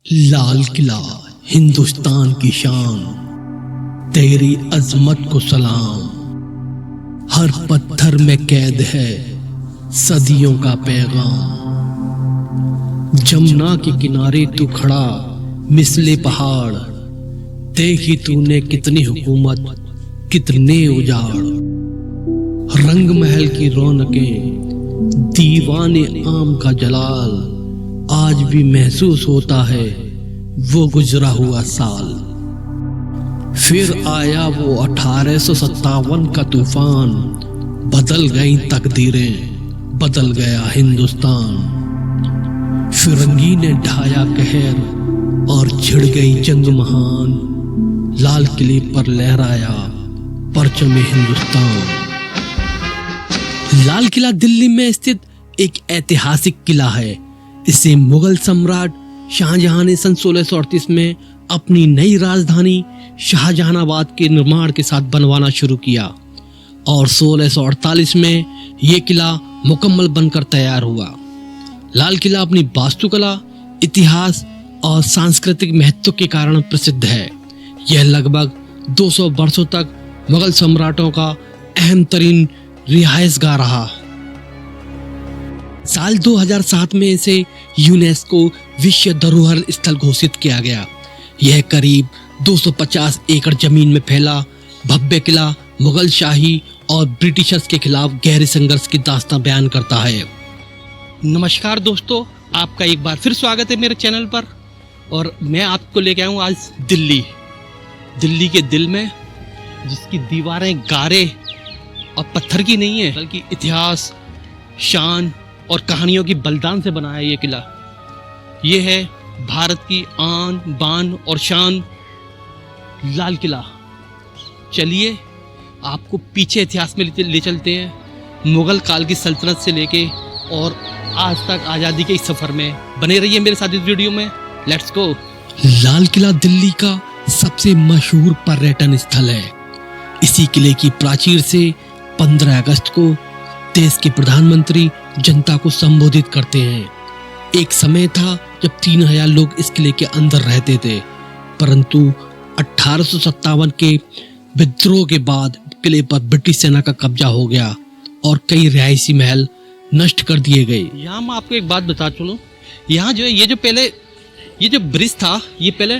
लाल किला हिंदुस्तान की शान, तेरी अजमत को सलाम। हर पत्थर में कैद है सदियों का पैगाम। जमुना के किनारे तू खड़ा मिसले पहाड़, देखी तूने कितनी हुकूमत कितने उजाड़। रंग महल की रौनकें, दीवाने आम का जलाल, आज भी महसूस होता है वो गुजरा हुआ साल। फिर आया वो 1857 का तूफान, बदल गई तकदीरें, बदल गया हिंदुस्तान। फिरंगी ने ढाया कहर और छिड़ गई जंग महान, लाल किले पर लहराया परचम हिंदुस्तान। लाल किला दिल्ली में स्थित एक ऐतिहासिक किला है। इसे मुगल सम्राट शाहजहां ने सन 1638 में अपनी नई राजधानी शाहजहानाबाद के निर्माण के साथ बनवाना शुरू किया और 1648 में यह किला मुकम्मल बनकर तैयार हुआ। लाल किला अपनी वास्तुकला, इतिहास और सांस्कृतिक महत्व के कारण प्रसिद्ध है। यह लगभग 200 वर्षों तक मुगल सम्राटों का अहम तरीन रिहाइशगाह रहा। साल 2007 में इसे यूनेस्को विश्व धरोहर स्थल घोषित किया गया। यह करीब 250 एकड़ जमीन में फैला भव्य किला मुगल शाही और ब्रिटिशर्स के खिलाफ गहरे संघर्ष की दास्तां बयान करता है। नमस्कार दोस्तों, आपका एक बार फिर स्वागत है मेरे चैनल पर। और मैं आपको लेके आया हूँ आज दिल्ली के दिल में, जिसकी दीवारें गारे और पत्थर की नहीं है, बल्कि इतिहास, शान और कहानियों की बलिदान से बना है ये किला। ये है भारत की आन बान और शान, लाल किला। चलिए आपको पीछे इतिहास में ले चलते हैं, मुगल काल की सल्तनत से लेके और आज तक आज़ादी के इस सफ़र में। बने रहिए मेरे साथ इस वीडियो में। Let's go. लाल किला दिल्ली का सबसे मशहूर पर्यटन स्थल है। इसी किले की प्राचीर से 15 अगस्त को देश के प्रधानमंत्री जनता को संबोधित करते हैं। एक समय था जब 3000 लोग इस किले के अंदर रहते थे, परंतु 1857 के विद्रोह के बाद किले पर ब्रिटिश सेना का कब्जा हो गया और कई रिहायशी महल नष्ट कर दिए गए। यहाँ मैं आपको एक बात बता चलूं, यहाँ जो है ये जो ब्रिज था, ये पहले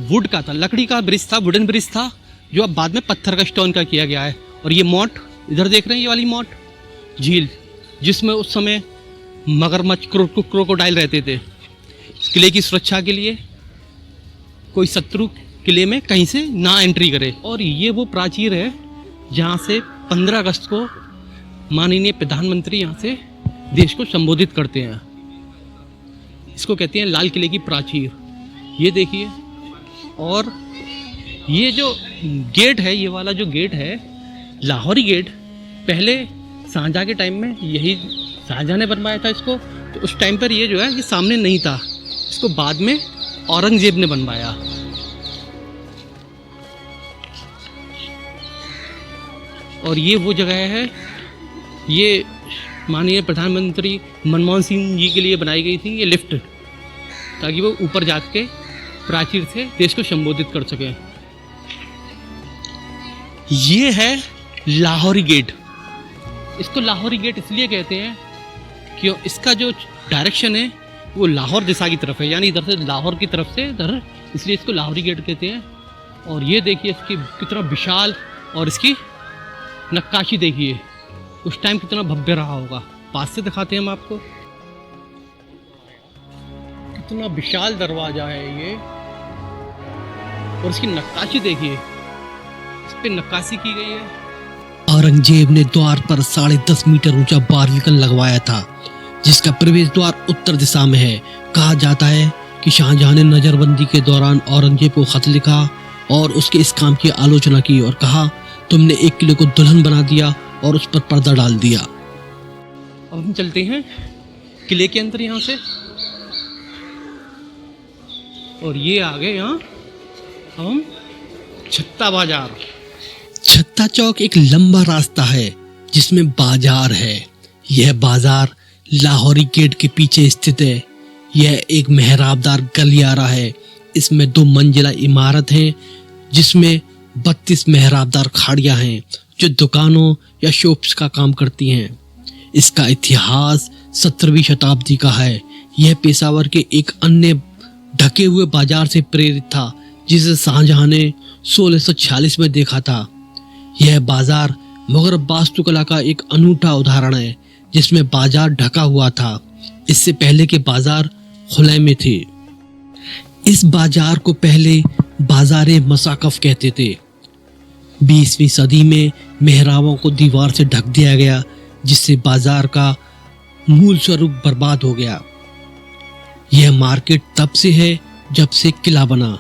वुड का था, लकड़ी का ब्रिज था, वुडन ब्रिज था, जो अब बाद में पत्थर का स्टोन का किया गया है। और ये मोट इधर देख रहे हैं, ये वाली मोट झील, जिसमें उस समय मगरमच्छ क्रोकोडाइल रहते थे। किले की सुरक्षा के लिए कोई शत्रु किले में कहीं से ना एंट्री करे। और ये वो प्राचीर है जहाँ से 15 अगस्त को माननीय प्रधानमंत्री यहाँ से देश को संबोधित करते हैं। इसको कहते हैं लाल किले की प्राचीर। ये देखिए, और ये जो गेट है, ये वाला जो गेट है लाहौरी गेट, पहले शाहजहां के टाइम में यही शाहजहां ने बनवाया था इसको। तो उस टाइम पर ये जो है ये सामने नहीं था, इसको बाद में औरंगजेब ने बनवाया। और ये वो जगह है, ये माननीय प्रधानमंत्री मनमोहन सिंह जी के लिए बनाई गई थी ये लिफ्ट, ताकि वो ऊपर जाके प्राचीर से देश को संबोधित कर सके। ये है लाहौरी गेट। इसको लाहौरी गेट इसलिए कहते हैं कि इसका जो डायरेक्शन है वो लाहौर दिशा की तरफ है, यानी इधर से लाहौर की तरफ से इधर, इसलिए इसको लाहौरी गेट कहते हैं। और ये देखिए इसकी कितना विशाल, और इसकी नक्काशी देखिए, उस टाइम कितना भव्य रहा होगा। पास से दिखाते हैं हम आपको, कितना विशाल दरवाजा है ये। और इसकी नक्काशी देखिए, इस पे नक्काशी की गई है। औरंगजेब ने द्वार पर 10.5 मीटर ऊंचा बारिकन लगवाया था, जिसका प्रवेश द्वार उत्तर दिशा में है। कहा जाता है कि शाहजहां ने नजरबंदी के दौरान औरंगजेब को खत लिखा और उसके इस काम की आलोचना की और कहा, तुमने एक किले को दुल्हन बना दिया और उस पर पर्दा डाल दिया। अब हम चलते हैं किले के अंदर यहाँ से, और ये आ गए यहाँ हम छत्ता बाजार। छत्ता चौक एक लंबा रास्ता है जिसमें बाजार है। यह बाजार लाहौरी गेट के पीछे स्थित है। यह एक मेहराबदार गलियारा है। इसमें 2 मंजिला इमारत है जिसमें 32 मेहराबदार खाड़ियां हैं जो दुकानों या शॉप्स का काम करती हैं। इसका इतिहास 17वीं शताब्दी का है। यह पेशावर के एक अन्य ढके हुए बाजार से प्रेरित था जिसे शाहजहां ने 1646 में देखा था। यह बाजार मुगल वास्तुकला का एक अनूठा उदाहरण है जिसमें बाजार ढका हुआ था। इससे पहले के बाजार खुले में थे। इस बाजार को पहले बाजारे मसाकफ कहते थे। 20वीं सदी में मेहराबों को दीवार से ढक दिया गया जिससे बाजार का मूल स्वरूप बर्बाद हो गया। यह मार्केट तब से है जब से किला बना।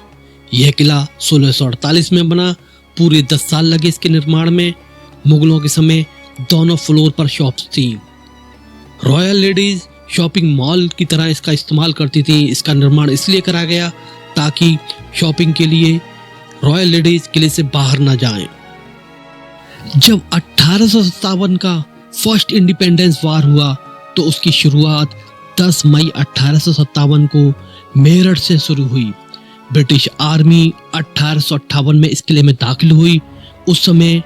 यह किला 1648 में बना। पूरे 10 साल लगे इसके निर्माण में। मुगलों के समय दोनों फ्लोर पर शॉप्स थी। रॉयल लेडीज शॉपिंग मॉल की तरह इसका इस्तेमाल करती थी। इसका निर्माण इसलिए करा गया ताकि शॉपिंग के लिए रॉयल लेडीज किले से बाहर ना जाएं। जब 1857 का फर्स्ट इंडिपेंडेंस वार हुआ तो उसकी शुरुआत 10 मई 1857 को मेरठ से शुरू हुई। ब्रिटिश आर्मी 1858 में इस किले में दाखिल हुई। उस समय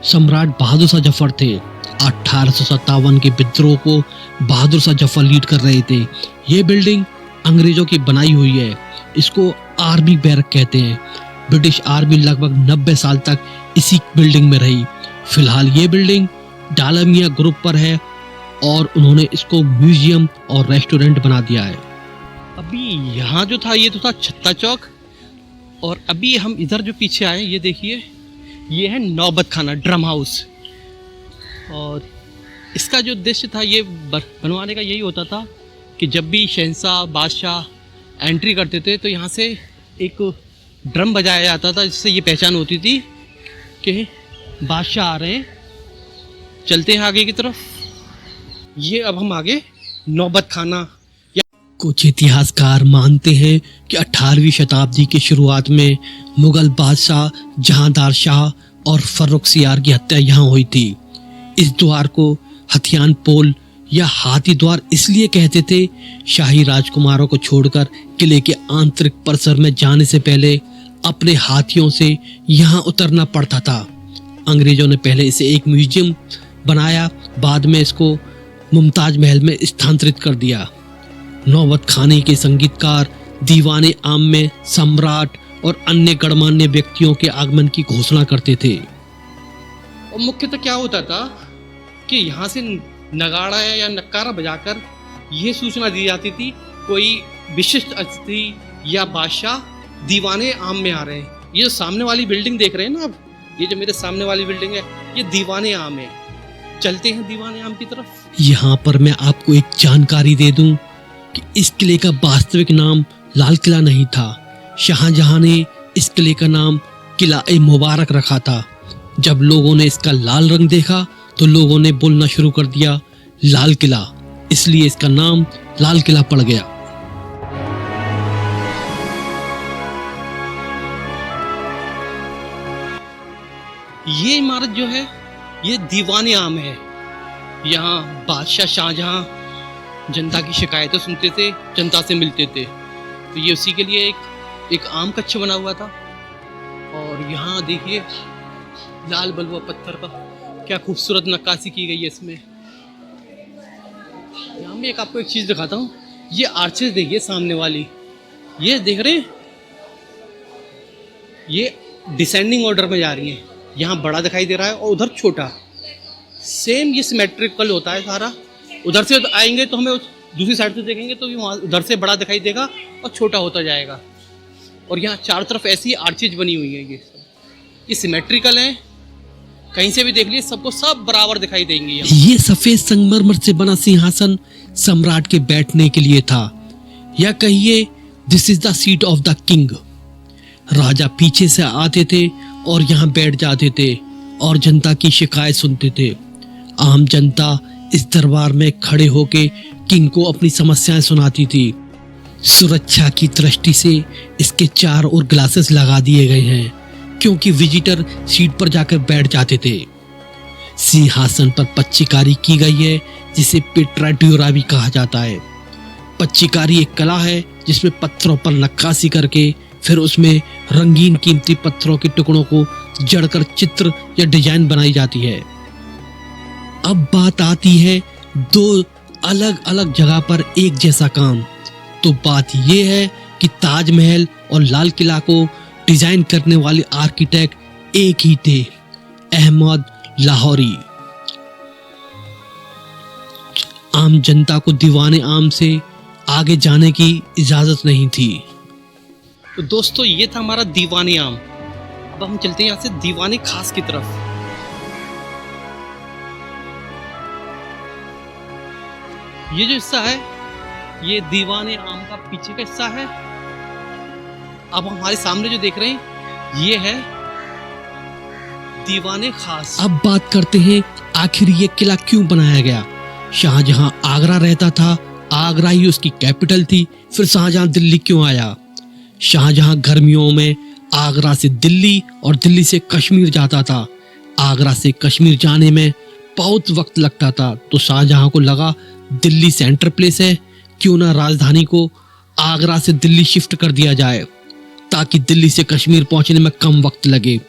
सम्राट बहादुर शाह जफर थे। 1857 के विद्रोह को बहादुर शाह जफर लीड कर रहे थे। ये बिल्डिंग अंग्रेजों की बनाई हुई है। इसको आर्मी बैरक कहते हैं। ब्रिटिश आर्मी लगभग 90 साल तक इसी बिल्डिंग में रही। फिलहाल ये बिल्डिंग डालमिया ग्रुप पर है और उन्होंने इसको म्यूजियम और रेस्टोरेंट बना दिया है। अभी यहाँ जो था ये तो था छत्ता चौक, और अभी हम इधर जो पीछे आए ये देखिए, ये है नौबत खाना, ड्रम हाउस। और इसका जो उद्देश्य था ये बनवाने का यही होता था कि जब भी शहंशाह बादशाह एंट्री करते थे तो यहाँ से एक ड्रम बजाया जाता था जिससे ये पहचान होती थी कि बादशाह आ रहे हैं। चलते हैं आगे की तरफ। ये अब हम आगे नौबत खाना। कुछ इतिहासकार मानते हैं कि 18वीं शताब्दी की शुरुआत में मुगल बादशाह जहांदार शाह और फर्रुखसियार की हत्या यहाँ हुई थी। इस द्वार को हथियान पोल या हाथी द्वार इसलिए कहते थे, शाही राजकुमारों को छोड़कर किले के आंतरिक परिसर में जाने से पहले अपने हाथियों से यहाँ उतरना पड़ता था। अंग्रेजों ने पहले इसे एक म्यूजियम बनाया, बाद में इसको मुमताज महल में स्थानांतरित कर दिया। नौबत खाने के संगीतकार दीवाने आम में सम्राट और अन्य गणमान्य व्यक्तियों के आगमन की घोषणा करते थे। और मुख्यतः क्या होता था कि यहाँ से नगाड़ा या नक्कारा बजाकर यह सूचना दी जाती थी कोई विशिष्ट अतिथि या बादशाह दीवाने आम में आ रहे हैं। ये जो सामने वाली बिल्डिंग देख रहे हैं ना आप, ये जो मेरे सामने वाली बिल्डिंग है ये दीवाने आम है। चलते हैं दीवाने आम की तरफ। यहाँ पर मैं आपको एक जानकारी दे दूं कि इस किले का वास्तविक नाम लाल किला नहीं था। शाहजहां ने इस किले का नाम किला ए मुबारक रखा था। जब लोगों ने इसका लाल रंग देखा तो लोगों ने बोलना शुरू कर दिया लाल किला, इसलिए इसका नाम लाल किला पड़ गया। ये इमारत जो है ये दीवाने आम है। यहाँ बादशाह शाहजहां जनता की शिकायतें सुनते थे, जनता से मिलते थे, तो ये उसी के लिए एक आम कक्ष बना हुआ था। और यहाँ देखिए लाल बलुआ पत्थर का क्या खूबसूरत नक्काशी की गई है इसमें। यहाँ में आपको एक चीज़ दिखाता हूँ। ये आर्चेस देखिए सामने वाली, ये देख रहे हैं, ये डिसेंडिंग ऑर्डर में जा रही है। यहाँ बड़ा दिखाई दे रहा है और उधर छोटा। सेम ये सिमेट्रिकल होता है सारा। उधर से आएंगे तो हमें दूसरी साइड से देखेंगे तो वहाँ उधर से बड़ा दिखाई देगा और छोटा होता जाएगा। और यहाँ चारों तरफ ऐसी आर्चेज बनी हुई है। ये सिमेट्रिकल है, कहीं से भी देख लिए सबको सब बराबर दिखाई देंगे। ये सफेद संगमरमर से बना सिंहासन सम्राट के बैठने के लिए था, या कहिए this is the seat of the king. राजा पीछे से आते थे और यहाँ बैठ जाते थे और जनता की शिकायत सुनते थे। आम जनता इस दरबार में खड़े होके किंग को अपनी समस्याएं सुनाती थी। सुरक्षा की दृष्टि से इसके चार और ग्लासेस लगा दिए गए हैं क्योंकि विजिटर सीट पर जाकर बैठ जाते थे। सिंहासन पर पच्चीकारी की गई है जिसे पेट्रा ड्यूरा भी कहा जाता है। पच्चीकारी एक कला है जिसमें पत्थरों पर नक्काशी करके फिर उसमें रंगीन कीमती पत्थरों के टुकड़ों को जड़कर चित्र या डिजाइन बनाई जाती है। अब बात आती है दो अलग अलग जगह पर एक जैसा काम। तो बात यह है कि ताजमहल और लाल किला को डिजाइन करने वाले आर्किटेक्ट एक ही थे, अहमद लाहौरी। आम जनता को दीवाने आम से आगे जाने की इजाजत नहीं थी। तो दोस्तों ये था हमारा दीवाने आम। अब हम चलते हैं यहाँ से दीवाने खास की तरफ। ये जो हिस्सा है ये दीवाने आम का पीछे का हिस्सा है। अब हमारे सामने जो देख रहे हैं ये है दीवाने खास। अब बात करते हैं आखिर ये किला क्यों बनाया गया। शाहजहां आगरा रहता था, आगरा ही उसकी कैपिटल थी। फिर शाहजहां दिल्ली क्यों आया। शाहजहां गर्मियों में आगरा से दिल्ली और दिल्ली से कश्मीर जाता था। आगरा से कश्मीर जाने में बहुत वक्त लगता था, तो शाहजहां को लगा दिल्ली सेंटर प्लेस है, क्यों ना राजधानी को आगरा से दिल्ली शिफ्ट कर दिया जाए ताकि दिल्ली से कश्मीर पहुंचने में कम वक्त लगे।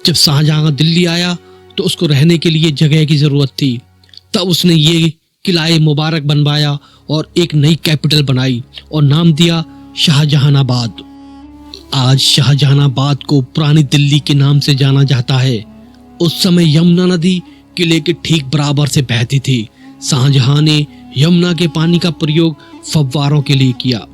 जब शाहजहां दिल्ली आया तो उसको रहने के लिए जगह की जरूरत थी। तब उसने ये किला मुबारक बनवाया और एक नई कैपिटल बनाई और नाम दिया शाहजहानाबाद। आज शाहजहानाबाद को पुरानी दिल्ली के नाम से जाना जाता है। उस समय यमुना नदी किले के ठीक बराबर से बहती थी। शाहजहां ने यमुना के पानी का प्रयोग फव्वारों के लिए किया।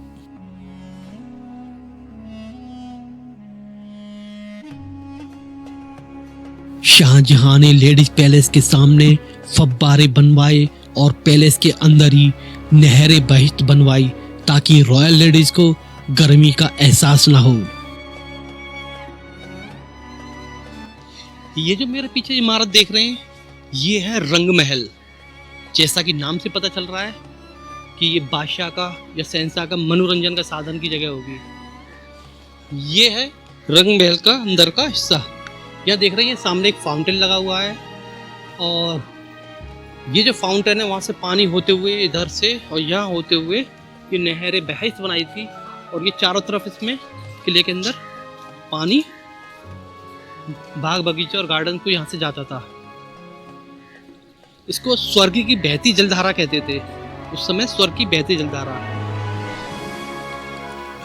शाहजहां ने लेडीज पैलेस के सामने फव्वारे बनवाए और पैलेस के अंदर ही नहरे बहिश्त बनवाई ताकि रॉयल लेडीज को गर्मी का एहसास ना हो। ये जो मेरे पीछे इमारत देख रहे हैं ये है रंग महल। जैसा कि नाम से पता चल रहा है कि ये बादशाह का या शहंशाह का मनोरंजन का साधन की जगह होगी। ये है रंग महल का अंदर का हिस्सा। यहाँ देख रहे हैं सामने एक फाउंटेन लगा हुआ है और ये जो फाउंटेन है वहाँ से पानी होते हुए इधर से और यहाँ होते हुए ये नहरें बहिश्त बनाई थी और ये चारों तरफ इसमें किले के अंदर पानी बाग बगीचे और गार्डन को यहाँ से जाता था। इसको स्वर्ग की बहती जलधारा कहते थे। उस समय स्वर्ग की बहती जलधारा।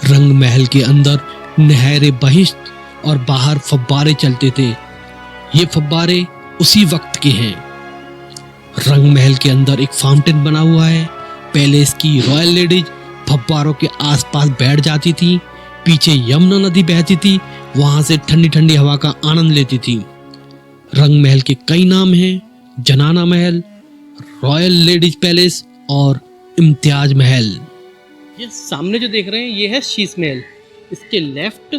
रंग महल के अंदर नहरें बहिश्त और बाहर फव्वारे चलते थे। ये फव्वारे उसी वक्त के हैं। रंग महल के अंदर एक फाउंटेन बना हुआ है। पैलेस की रॉयल लेडीज फव्वारों के आसपास बैठ जाती थी। पीछे यमुना नदी बहती थी, वहां से ठंडी ठंडी हवा का आनंद लेती थी। रंग महल के कई नाम हैं, जनाना महल, रॉयल लेडीज पैलेस और इम्तियाज महल। ये सामने जो देख रहे हैं ये है शीश महल। इसके लेफ्ट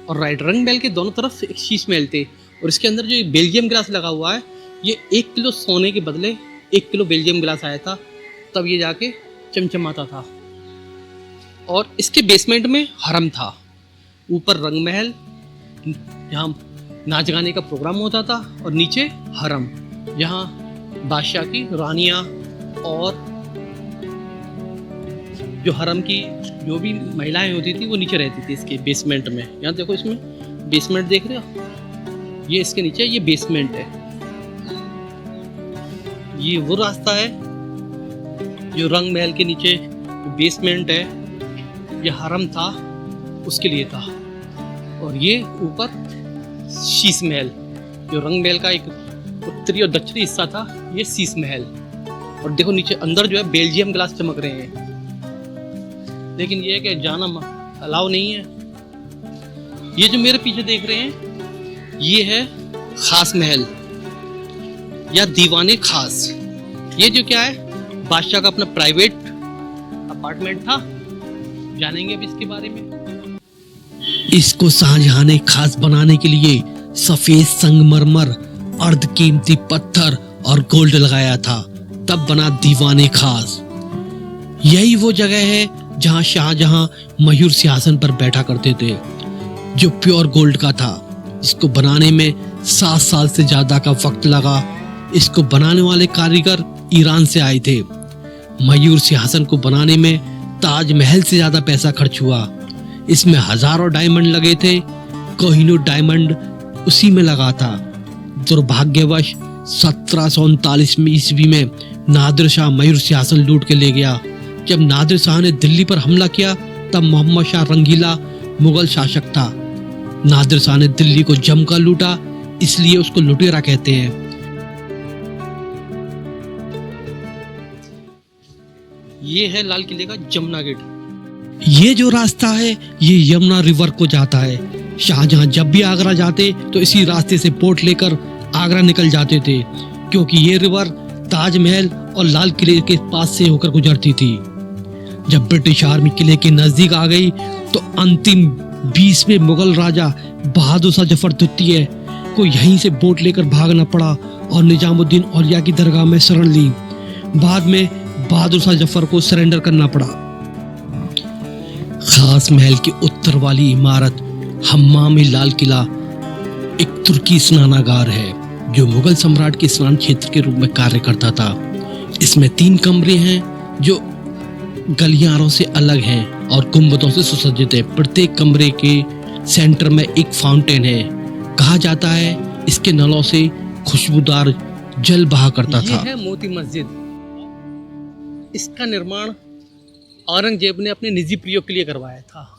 और राइट रंग महल के दोनों तरफ एक शीश महल थे और इसके अंदर जो बेल्जियम ग्लास लगा हुआ है ये 1 किलो सोने के बदले 1 किलो बेल्जियम ग्लास आया था, तब ये जाके चमचमाता था। और इसके बेसमेंट में हरम था। ऊपर रंग महल जहाँ नाच गाने का प्रोग्राम होता था और नीचे हरम जहाँ बादशाह की रानियाँ और जो हरम की जो भी महिलाएं होती थी वो नीचे रहती थी इसके बेसमेंट में। यहाँ देखो इसमें बेसमेंट देख रहे हो, ये इसके नीचे ये बेसमेंट है। ये वो रास्ता है जो रंग महल के नीचे बेसमेंट है, ये हरम था उसके लिए था। और ये ऊपर शीश महल जो रंग महल का एक उत्तरी और दक्षिणी हिस्सा था, ये शीश महल। और देखो नीचे अंदर जो है बेल्जियम ग्लास चमक रहे हैं, लेकिन ये है कि जाना अलाउ नहीं है। ये जो मेरे पीछे देख रहे हैं ये है खास महल या दीवाने खास। ये जो क्या है बादशाह का अपना प्राइवेट अपार्टमेंट था। जानेंगे अब इसके बारे में। इसको शाहजहां ने खास बनाने के लिए सफेद संगमरमर, अर्ध कीमती पत्थर और गोल्ड लगाया था, तब बना दीवाने खास। यही वो जगह है जहां शाहजहां मयूर सिंहासन पर बैठा करते थे, जो प्योर गोल्ड का था। इसको बनाने में 7 साल से ज्यादा का वक्त लगा। इसको बनाने वाले कारीगर ईरान से आए थे। मयूर सिंहासन को बनाने में ताजमहल से ज्यादा पैसा खर्च हुआ। इसमें हजारों डायमंड लगे थे। कोहिनूर डायमंड उसी में लगा था। दुर्भाग्यवश 1739 में ईस्वी में नादिर शाह मयूर सिंहासन लूट के ले गया। जब नादिर शाह ने दिल्ली पर हमला किया तब मोहम्मद शाह रंगीला मुगल शासक था। नादिर शाह ने दिल्ली को जमकर लूटा, इसलिए उसको लुटेरा कहते हैं। ये है लाल किले का जमुना गेट। ये जो रास्ता है ये यमुना रिवर को जाता है। शाहजहां जब भी आगरा जाते तो इसी रास्ते से बोट लेकर आगरा निकल जाते थे, क्योंकि ये रिवर ताजमहल और लाल किले के पास से होकर गुजरती थी। जब ब्रिटिश आर्मी किले के नजदीक आ गई तो अंतिम 20वें मुगल राजा बहादुर शाह जफर द्वितीय को यहीं से बोट लेकर भागना पड़ा और निजामुद्दीन औलिया की दरगाह में शरण ली। बाद में बहादुर शाह जफर को सरेंडर करना पड़ा। खास महल के उत्तर वाली इमारत हम्माम लाल किला एक तुर्की स्नानागार है जो मुगल सम्राट के स्नान क्षेत्र के रूप में कार्य करता था। इसमें 3 कमरे हैं जो गलियारों से अलग हैं और गुंबदों से सुसज्जित है। प्रत्येक कमरे के सेंटर में एक फाउंटेन है। कहा जाता है इसके नलों से खुशबूदार जल बहा करता था। ये है मोती मस्जिद। इसका निर्माण औरंगजेब ने अपने निजी प्रयोग के लिए करवाया था।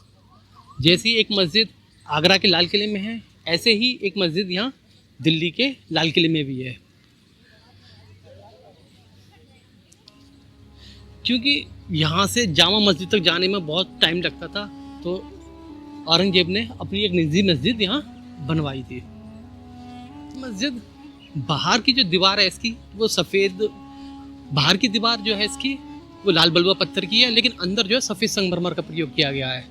जैसी एक मस्जिद आगरा के लाल किले में है, ऐसे ही एक मस्जिद यहाँ दिल्ली के लाल किले में भी है। क्योंकि यहाँ से जामा मस्जिद तक जाने में बहुत टाइम लगता था, तो औरंगजेब ने अपनी एक निजी मस्जिद यहाँ बनवाई थी। मस्जिद बाहर की जो दीवार है इसकी वो सफ़ेद, बाहर की दीवार जो है इसकी वो लाल बलुआ पत्थर की है, लेकिन अंदर जो है सफ़ेद संगमरमर का प्रयोग किया गया है।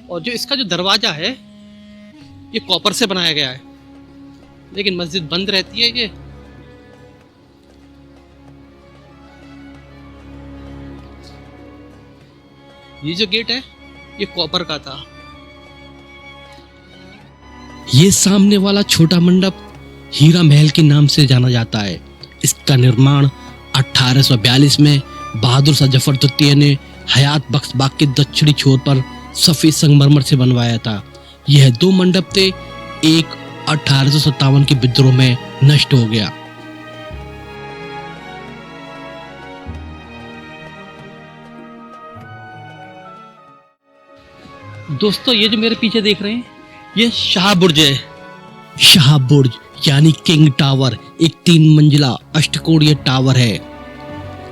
और जो इसका जो दरवाज़ा है ये कॉपर से बनाया गया है, लेकिन मस्जिद बंद रहती है। ये जो गेट है ये कॉपर का था। ये सामने वाला छोटा मंडप हीरा महल के नाम से जाना जाता है। इसका निर्माण 1842 में बहादुर शाह जफर द्वितीय ने हयात बख्श बाग के दक्षिणी छोर पर सफेद संगमरमर से बनवाया था। यह 2 मंडप थे, एक 1857 के विद्रोह में नष्ट हो गया। दोस्तों ये जो मेरे पीछे देख रहे हैं ये शाह बुर्ज है। शाह बुर्ज यानी किंग टावर एक 3 मंजिला अष्टकोणीय टावर है।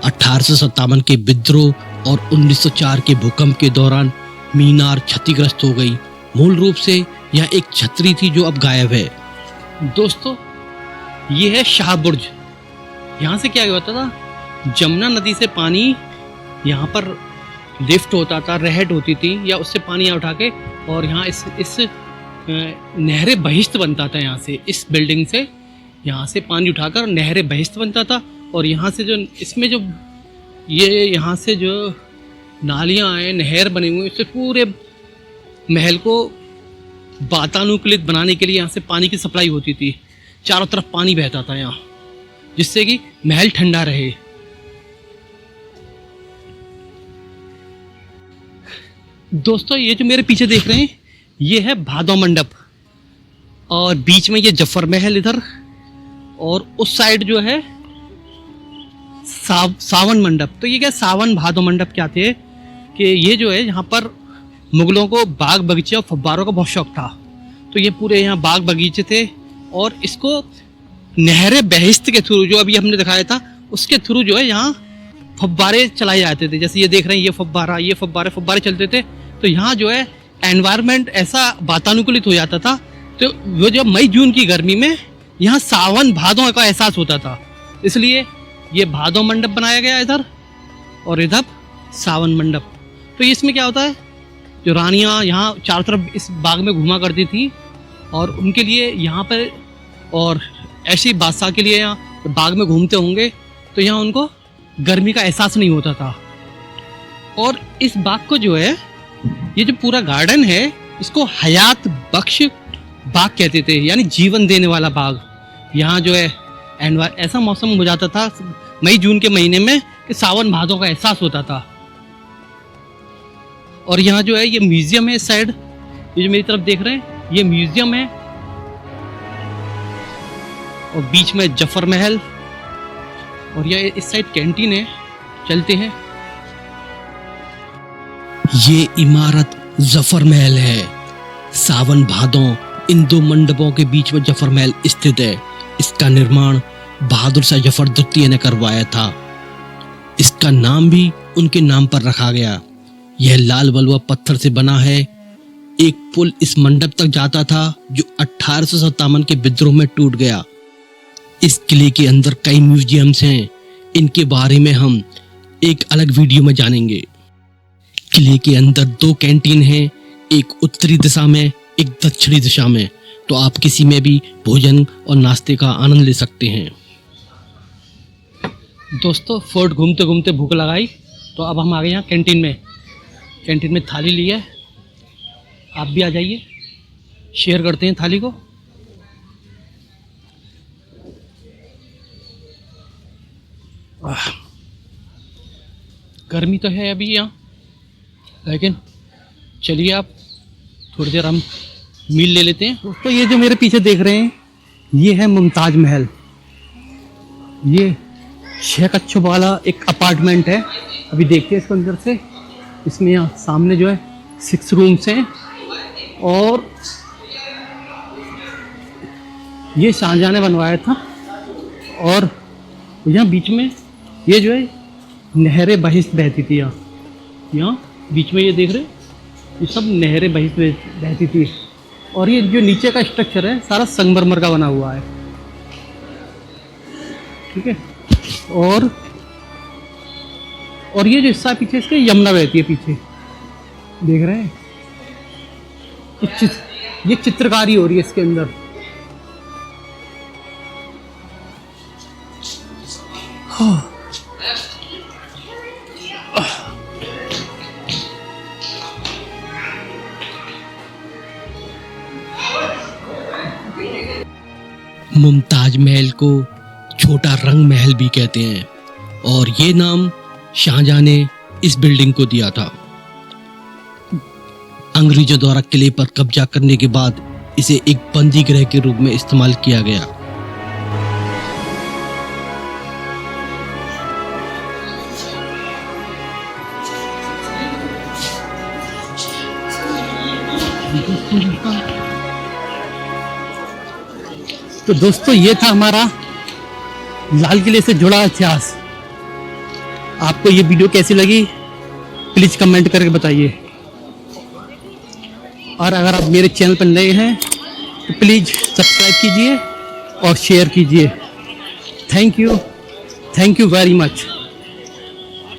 1857 के विद्रोह और 1904 के भूकंप के दौरान मीनार क्षतिग्रस्त हो गई। मूल रूप से यह एक छतरी थी जो अब गायब है। दोस्तों ये है शाह बुर्ज। यहाँ से क्या होता था, जमुना नदी से पानी यहाँ पर लिफ्ट होता था, रहट होती थी, या उससे पानी यहाँ उठा के और यहाँ इस नहरे बहिश्त बनता था। यहाँ से इस बिल्डिंग से यहाँ से पानी उठाकर नहरे बहिश्त बनता था। और यहाँ से जो इसमें जो ये यहाँ से जो नालियाँ हैं, नहर बनी हुई, इससे पूरे महल को वातानुकूलित बनाने के लिए यहाँ से पानी की सप्लाई होती थी। चारों तरफ पानी बहता था यहाँ, जिससे कि महल ठंडा रहे। दोस्तों ये जो मेरे पीछे देख रहे हैं ये है भादो मंडप, और बीच में ये जफर महल इधर, और उस साइड जो है सावन मंडप। तो ये क्या सावन भादो मंडप क्या थे कि ये जो है यहाँ पर मुगलों को बाग बगीचे और फव्वारों का बहुत शौक था। तो ये पूरे यहाँ बाग बगीचे थे, और इसको नहरे बहिश्त के थ्रू जो अभी हमने दिखाया था उसके थ्रू जो है यहाँ फव्वारे चलाए जाते थे। जैसे ये देख रहे हैं ये फव्वारा, ये फव्वारे चलते थे। तो यहाँ जो है एनवायरनमेंट ऐसा वातानुकूलित हो जाता था। तो वो जब मई जून की गर्मी में यहाँ सावन भादों का एहसास होता था, इसलिए ये भादो मंडप बनाया गया इधर, और इधर सावन मंडप। तो इसमें क्या होता है, जो रानियाँ यहाँ चारों तरफ इस बाग में घूमा करती थी, और उनके लिए यहाँ पर, और ऐसी बादशाह के लिए यहाँ बाग में घूमते होंगे तो यहाँ उनको गर्मी का एहसास नहीं होता था। और इस बाग को जो है, ये जो पूरा गार्डन है इसको हयात बख्श बाग कहते थे, यानी जीवन देने वाला बाग। यहाँ जो है ऐसा मौसम हो जाता था मई जून के महीने में कि सावन भादों का एहसास होता था। और यहाँ जो है ये म्यूजियम है, इस साइड ये जो मेरी तरफ देख रहे हैं ये म्यूजियम है, और बीच में जफर महल, और ये इस साइड कैंटीन है। चलते हैं। ये इमारत जफर महल है। सावन भादों इन दो मंडपों के बीच में जफर महल स्थित है। इसका निर्माण बहादुर शाह जफर द्वितीय ने करवाया था। इसका नाम भी उनके नाम पर रखा गया। यह लाल बलुआ पत्थर से बना है। एक पुल इस मंडप तक जाता था जो 1857 के विद्रोह में टूट गया। इस किले के अंदर कई म्यूजियम्स हैं। इनके बारे में हम एक अलग वीडियो में जानेंगे। किले के अंदर 2 कैंटीन हैं, एक उत्तरी दिशा में, एक दक्षिणी दिशा में, तो आप किसी में भी भोजन और नाश्ते का आनंद ले सकते हैं। दोस्तों फोर्ट घूमते घूमते भूख लगाई, तो अब हम आ गए यहाँ कैंटीन में। कैंटीन में थाली ली है, आप भी आ जाइए, शेयर करते हैं थाली को। गर्मी तो है अभी यहाँ, लेकिन चलिए आप थोड़ी देर हम मील ले लेते हैं। दोस्तों ये जो मेरे पीछे देख रहे हैं ये है मुमताज महल। ये 6 कक्षों वाला एक अपार्टमेंट है। अभी देखते हैं इसको अंदर से। इसमें यहाँ सामने जो है 6 रूम्स हैं, और ये शाहजहां ने बनवाया था। और यहाँ बीच में ये जो है नहरें बहिश्त बहती थी। यहाँ बीच में ये देख रहे हैं, ये सब नहरें बहिश्त बहती थी। और ये जो नीचे का स्ट्रक्चर है सारा संगमरमर का बना हुआ है, ठीक है। और ये जो हिस्सा पीछे इसके यमुना बहती है पीछे, देख रहे हैं। ये चित्रकारी हो रही है इसके अंदर। मुमताज महल को छोटा रंग महल भी कहते हैं, और ये नाम शाहजहां ने इस बिल्डिंग को दिया था। अंग्रेजों द्वारा किले पर कब्जा करने के बाद इसे एक बंदी गृह के रूप में इस्तेमाल किया गया। तो दोस्तों ये था हमारा लाल किले से जुड़ा इतिहास। आपको ये वीडियो कैसी लगी प्लीज़ कमेंट करके बताइए, और अगर आप मेरे चैनल पर नए हैं तो प्लीज़ सब्सक्राइब कीजिए और शेयर कीजिए। Thank you very much.